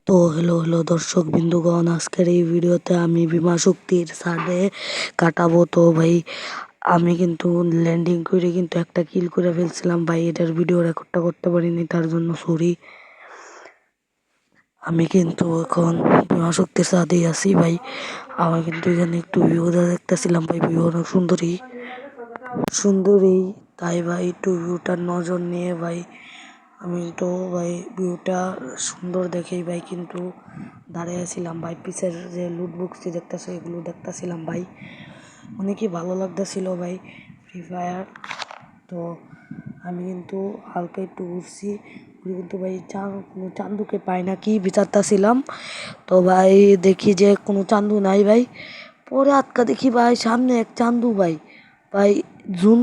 তো হ্যালো দর্শক বিন্দুগণ, আজকের এই ভিডিওতে আমি বিমা শক্তির ছাদে কাটাবো। তো ভাই আমি কিন্তু ল্যান্ডিং করে কিন্তু একটা কিল করে ফেলছিলাম ভাই, এটার ভিডিও রেকর্ডটা করতে পারিনি, তার জন্য সরি। আমি কিন্তু এখন বিমা শক্তির ছাদেই আছি ভাই। আমি কিন্তু এখানে একটু ভিউটা দেখতেছিলাম ভাই, ভিউ অনেক সুন্দরী, তাই ভাই একটু ভিউটার নজর নিয়ে ভাই আমি তো ভাই ভিউটা সুন্দর দেখেই ভাই কিন্তু দাঁড়িয়েছিলাম ভাই। পিছের যে লুট বক্সটি দেখতেছে এগুলো দেখতেছিলাম ভাই, অনেকই ভালো লাগতেছিল ভাই ফ্রি ফায়ার। তো আমি কিন্তু হালকা একটু ঘুরছি, কিন্তু ভাই কোনো চান্দুকে পাই না কি বিচারতেছিলাম। তো ভাই দেখি যে কোনো চান্দু নাই ভাই, পরে আটকা দেখি ভাই সামনে এক চান্দু ভাই। ভাই জুম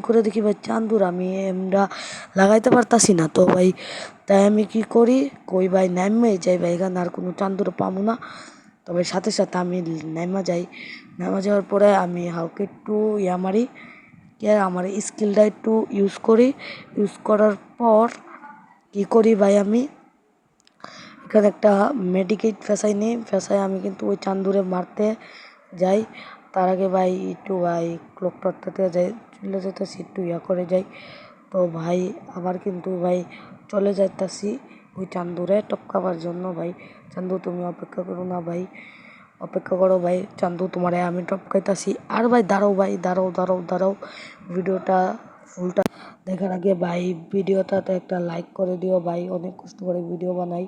করে দেখি ভাই চান্দুর আমি এমরা লাগাইতে পারতাছি না। তো ভাই তাই আমি কি করি, কই ভাই নাইমে যাই ভাই, এখানে আর কোনো চান্দুর পাবো না। তবে সাথে সাথে আমি নাইমা যাওয়ার পরে আমি হালকা একটু মারি, আমার স্কিলটা একটু ইউজ করার পর কি করি ভাই, আমি এখানে একটা মেডিকেট ফেসাই আমি কিন্তু ওই চান্দুরে মারতে যাই। তার আগে ভাই একটু ভাই ক্লকটাতে যাই, চলে যেতেছি একটু করে যাই। তো ভাই আবার কিন্তু ভাই চলে যাইতাছি ওই চান্দুরে টপকাবার জন্য। ভাই চান্দু তুমি অপেক্ষা করো না ভাই, অপেক্ষা করো ভাই, চান্দু তোমারে আমি টপকাইতাছি। আর ভাই দাঁড়াও, ভিডিওটা ফুলটা দেখার আগে ভাই ভিডিওটাতে একটা লাইক করে দিও ভাই, অনেক কষ্ট করে ভিডিও বানাই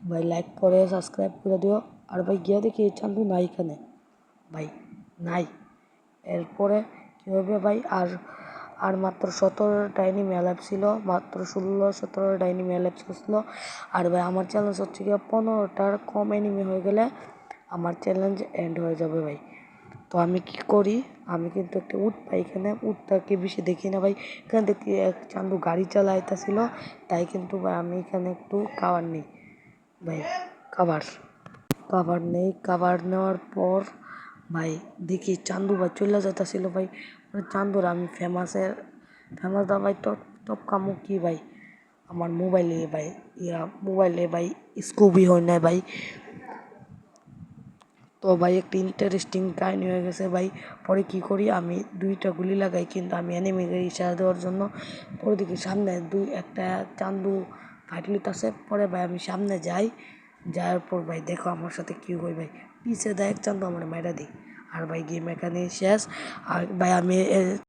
ভাই, লাইক করে সাবস্ক্রাইব করে দিও। আর ভাই গিয়া দেখি এই চান্দু নাই এখানে ভাই, নাই। এরপরে কী হবে ভাই, আর মাত্র 17টা এনিমি অ্যালাইভ ছিল, মাত্র 16-17টা এনিমি অ্যালাইভ ছিল। আর ভাই আমার চ্যালেঞ্জ হচ্ছে গিয়ে 15টার কম এনিমি হয়ে গেলে আমার চ্যালেঞ্জ এন্ড হয়ে যাবে ভাই। তো আমি কি করি, আমি কিন্তু একটা উট পাই, এখানে উটটাকে বেশি দেখি না ভাই। এখানে দেখি এক চান্দু গাড়ি চালাইতেছিল, তাই কিন্তু ভাই আমি এখানে একটু কাভার নিই ভাই, কাভার নেওয়ার পর ভাই দেখি চান্দু ভাই চলে যেতেছিল ভাই। চান্দুর আমি ফেমাস দা ভাই টপ কামু কি ভাই, আমার মোবাইলে ভাই স্কুবই হয় না ভাই। তো ভাই একটা ইন্টারেস্টিং কাহিনী হয়ে গেছে ভাই। পরে কি করি, আমি 2টা গুলি লাগাই কিন্তু আমি এনিমিকে ইশারা দেওয়ার জন্য। পরে দেখি সামনে একটা চান্দু ফাইট লিতেছে। পরে ভাই আমি সামনে যাওয়ার পর ভাই দেখো আমার সাথে কি হয় ভাই, পিছে দেয় এক চান্দু আমার মেরা দিই। আর ভাই গেম এখানে শেষ। আর ভাই আমি